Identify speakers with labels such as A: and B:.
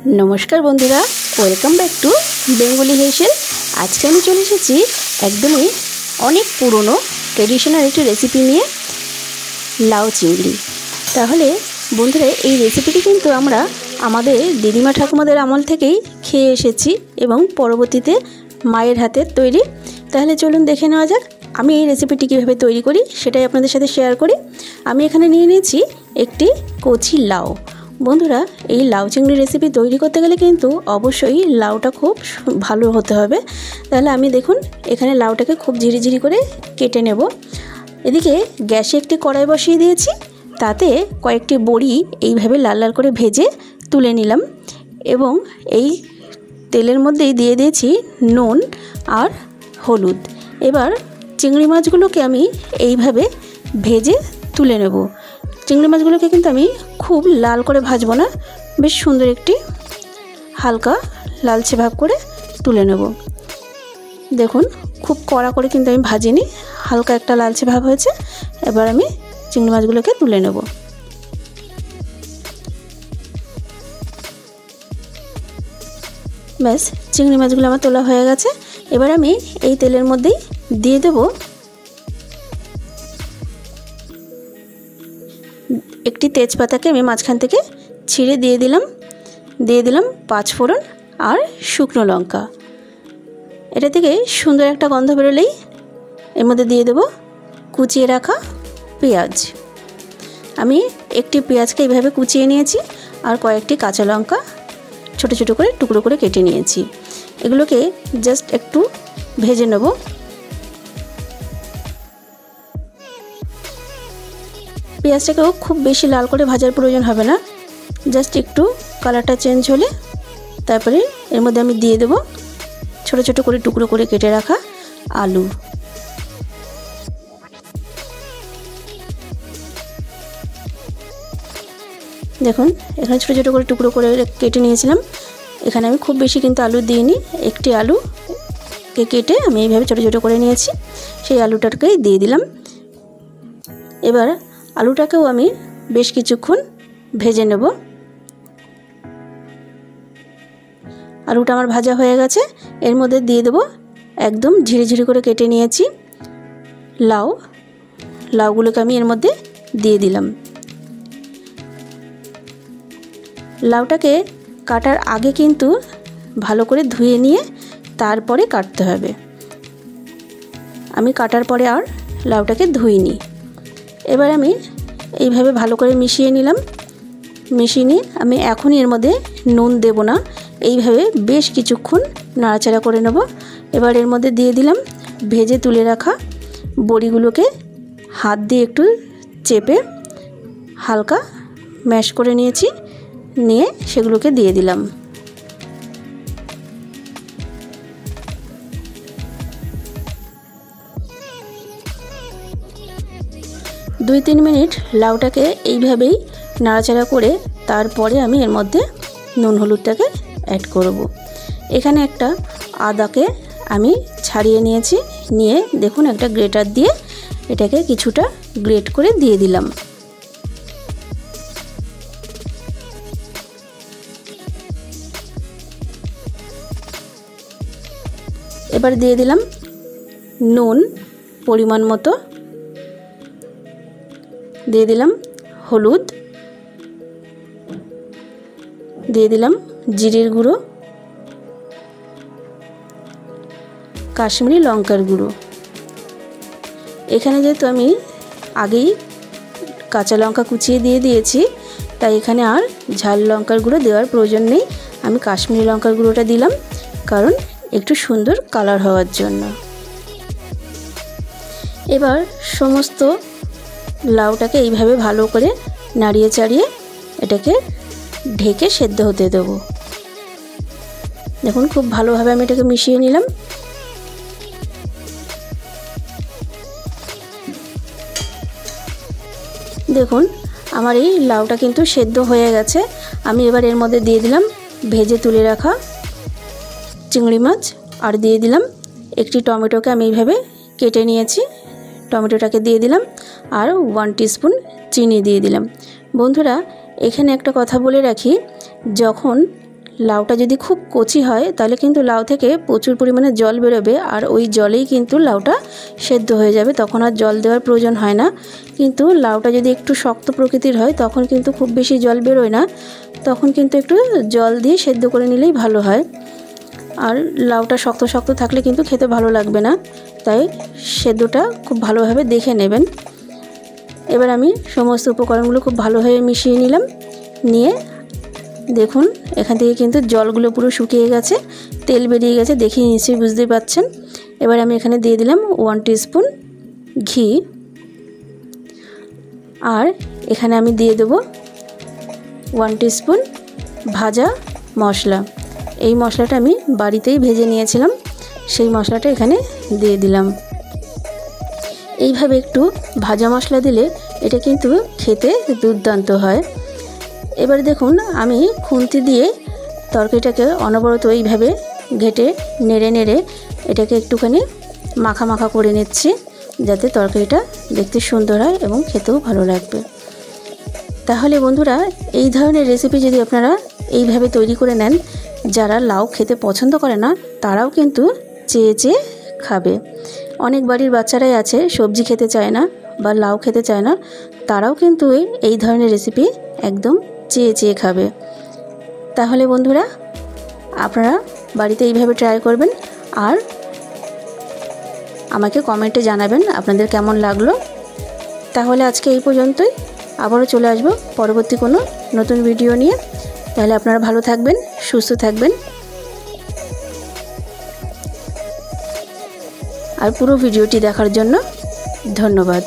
A: नमस्कार बंधुरा welcome back to Bengali हेसेल। आज के चले एसेছি एकदमই अनेक पुरानो ट्रेडिशनल एक रेसिपि निये लाउ चिंगड़ी। ताहले बंधुरा এই রেসিপিটি কিন্তু আমরা আমাদের দিদিমা ঠাকুমাদের আমল থেকেই খেয়ে এসেছি এবং পরবর্তীতে মায়ের হাতের তৈরি। তাহলে চলুন দেখে নেওয়া যাক আমি এই রেসিপিটি কিভাবে তৈরি করি সেটাই আপনাদের সাথে শেয়ার করি। আমি এখানে নিয়ে নিয়েছি একটি কচি লাউ। বন্ধুরা এই লাউ চিংড়ি রেসিপি তৈরি করতে গেলে কিন্তু অবশ্যই লাউটা খুব ভালো হতে হবে। তাহলে আমি দেখুন এখানে লাউটাকে খুব ঝিরিঝিরি করে কেটে নেব। এদিকে গ্যাসে একটি কড়াই বসিয়ে দিয়েছি, তাতে কয়েকটি বড়ি এইভাবে লাল লাল করে ভেজে তুলে নিলাম এবং এই তেলের মধ্যেই দিয়ে দিয়েছি নুন আর হলুদ। এবার চিংড়ি মাছগুলোকে আমি এইভাবে ভেজে তুলে নেব। চিংড়ি মাছগুলোকে কিন্তু আমি খুব লাল করে ভাজবো না, বেশ সুন্দর একটি হালকা লালচে ভাব করে তুলে নেব। দেখুন খুব কড়া করে কিন্তু আমি ভাজিনি, হালকা একটা লালচে ভাব হয়েছে। এবার আমি চিংড়ি মাছগুলোকে তুলে নেব। ব্যাস চিংড়ি মাছগুলো আমার তোলা হয়ে গেছে। এবার আমি এই তেলের মধ্যেই দিয়ে দেব একটি তেজপাতাকে আমি মাঝখান থেকে ছিঁড়ে দিয়ে দিলাম 5 ফোড়ন আর শুকনো লঙ্কা। এটা থেকে সুন্দর একটা গন্ধ বেরোলেই এর মধ্যে দিয়ে দেব কুচিয়ে রাখা পেঁয়াজ। আমি একটি পেঁয়াজকে এইভাবে কুচিয়ে নিয়েছি আর কয়েকটি কাঁচা লঙ্কা ছোট ছোট করে টুকরো করে কেটে নিয়েছি। এগুলোকে জাস্ট একটু ভেজে নেব। পেঁয়াজটাকেও খুব বেশি লাল করে ভাজার প্রয়োজন হবে না, জাস্ট একটু কালারটা চেঞ্জ হলে তারপরে এর মধ্যে আমি দিয়ে দেব ছোট ছোট করে টুকরো করে কেটে রাখা আলু। দেখুন এখানে ছোট ছোট করে টুকরো করে কেটে নিয়েছিলাম। এখানে আমি খুব বেশি কিন্তু আলু দিইনি, একটি আলুকে কেটে আমি এইভাবে ছোট ছোট করে নিয়েছি, সেই আলুটাকেই দিয়ে দিলাম। এবার আলুটাকেও আমি বেশ কিছুক্ষণ ভেজে নেব। আলুটা আমার ভাজা হয়ে গেছে। এর মধ্যে দিয়ে দেব একদম ঝিরিঝিরি করে কেটে নিয়েছি লাউগুলোকে আমি এর মধ্যে দিয়ে দিলাম। লাউটাকে কাটার আগে কিন্তু ভালো করে ধুয়ে নিয়ে তারপরে কাটতে হবে। আমি কাটার পরে আর লাউটাকে ধুইনি। এবার আমি এইভাবে ভালো করে মিশিয়ে নিলাম। মিশিয়ে নিয়ে আমি এখনই এর মধ্যে নুন দেব না, এইভাবে বেশ কিছুক্ষণ নাড়াচাড়া করে নেব। এবার এর মধ্যে দিয়ে দিলাম ভেজে তুলে রাখা বড়িগুলোকে হাত দিয়ে একটু চেপে হালকা ম্যাশ করে নিয়েছি, নিয়ে সেগুলোকে দিয়ে দিলাম। দুই 3 মিনিট লাউটাকে এইভাবেই নাড়াচাড়া করে তারপরে আমি এর মধ্যে নুন হলুদটাকে অ্যাড করব। এখানে একটা আদাকে আমি ছাড়িয়ে নিয়েছি, নিয়ে দেখুন একটা গ্রেটার দিয়ে এটাকে কিছুটা গ্রেট করে দিয়ে দিলাম। এবার দিয়ে দিলাম নুন পরিমাণ মতো, দিয়ে দিলাম হলুদ, দিয়ে দিলাম জিরের গুঁড়ো, কাশ্মীরি লঙ্কার গুঁড়ো। এখানে যেহেতু আমি আগেই কাঁচা লঙ্কা কুচিয়ে দিয়ে দিয়েছি, তাই এখানে আর ঝাল লঙ্কার গুঁড়ো দেওয়ার প্রয়োজন নেই। আমি কাশ্মীরি লঙ্কার গুঁড়োটা দিলাম কারণ একটু সুন্দর কালার হওয়ার জন্য। এবার সমস্ত লাউটাকে এইভাবে ভালো করে নাড়িয়ে চাড়িয়ে এটাকে ঢেকে সেদ্ধ হতে দেবো। দেখুন খুব ভালোভাবে আমি এটাকে মিশিয়ে নিলাম। দেখুন আমার এই লাউটা কিন্তু সেদ্ধ হয়ে গেছে। আমি এবার এর মধ্যে দিয়ে দিলাম ভেজে তুলে রাখা চিংড়ি মাছ আর দিয়ে দিলাম একটি টমেটোকে আমি এইভাবে কেটে নিয়েছি, টমেটোটাকে দিয়ে দিলাম আর 1 টিস্পুন চিনি দিয়ে দিলাম। বন্ধুরা এখানে একটা কথা বলে রাখি, যখন লাউটা যদি খুব কচি হয় তাহলে কিন্তু লাউ থেকে প্রচুর পরিমাণে জল বেরোবে, আর ওই জলেই কিন্তু লাউটা সেদ্ধ হয়ে যাবে, তখন আর জল দেওয়ার প্রয়োজন হয় না। কিন্তু লাউটা যদি একটু শক্ত প্রকৃতির হয় তখন কিন্তু খুব বেশি জল বেরোয় না, তখন কিন্তু একটু জল দিয়ে সেদ্ধ করে নিলেই ভালো হয়। আর লাউটা শক্ত শক্ত থাকলে কিন্তু খেতে ভালো লাগবে না, তাই সেদ্ধটা খুব ভালোভাবে দেখে নেবেন। এবার আমি সমস্ত উপকরণগুলো খুব ভালোভাবে মিশিয়ে নিলাম। নিয়ে দেখুন এখান থেকে কিন্তু জলগুলো পুরো শুকিয়ে গেছে, তেল বেরিয়ে গেছে, দেখে নিশ্চয়ই বুঝতেই পারছেন। এবার আমি এখানে দিয়ে দিলাম 1 টিস্পুন ঘি, আর এখানে আমি দিয়ে দেব 1 টিস্পুন ভাজা মশলা। এই মশলাটা আমি বাড়িতেই ভেজে নিয়েছিলাম, সেই মশলাটা এখানে দিয়ে দিলাম। এইভাবে একটু ভাজা মশলা দিলে এটা কিন্তু খেতে দুর্দান্ত হয়। এবার দেখুন আমি খুন্তি দিয়ে তরকারিটাকে অনবরত এইভাবে ঘেটে নেড়ে নেড়ে এটাকে একটুখানি মাখা মাখা করে নিচ্ছি, যাতে তরকারিটা দেখতে সুন্দর হয় এবং খেতেও ভালো লাগবে। তাহলে বন্ধুরা এই ধরনের রেসিপি যদি আপনারা এইভাবে তৈরি করে নেন, যারা লাউ খেতে পছন্দ করে না তারাও কিন্তু চেয়ে চেয়ে খাবে। অনেক বাড়ির বাচ্চারাই আছে সবজি খেতে চায় না বা লাউ খেতে চায় না, তারাও কিন্তু এই ধরনের রেসিপি একদম চেয়ে চেয়ে খাবে। তাহলে বন্ধুরা আপনারা বাড়িতে এইভাবে ট্রাই করবেন, আর আমাকে কমেন্টে জানাবেন আপনাদের কেমন লাগলো। তাহলে আজকে এই পর্যন্তই, আবারও চলে আসবো পরবর্তী কোনো নতুন ভিডিও নিয়ে। তাহলে আপনারা ভালো থাকবেন, সুস্থ থাকবেন, আর পুরো ভিডিওটি দেখার জন্য ধন্যবাদ।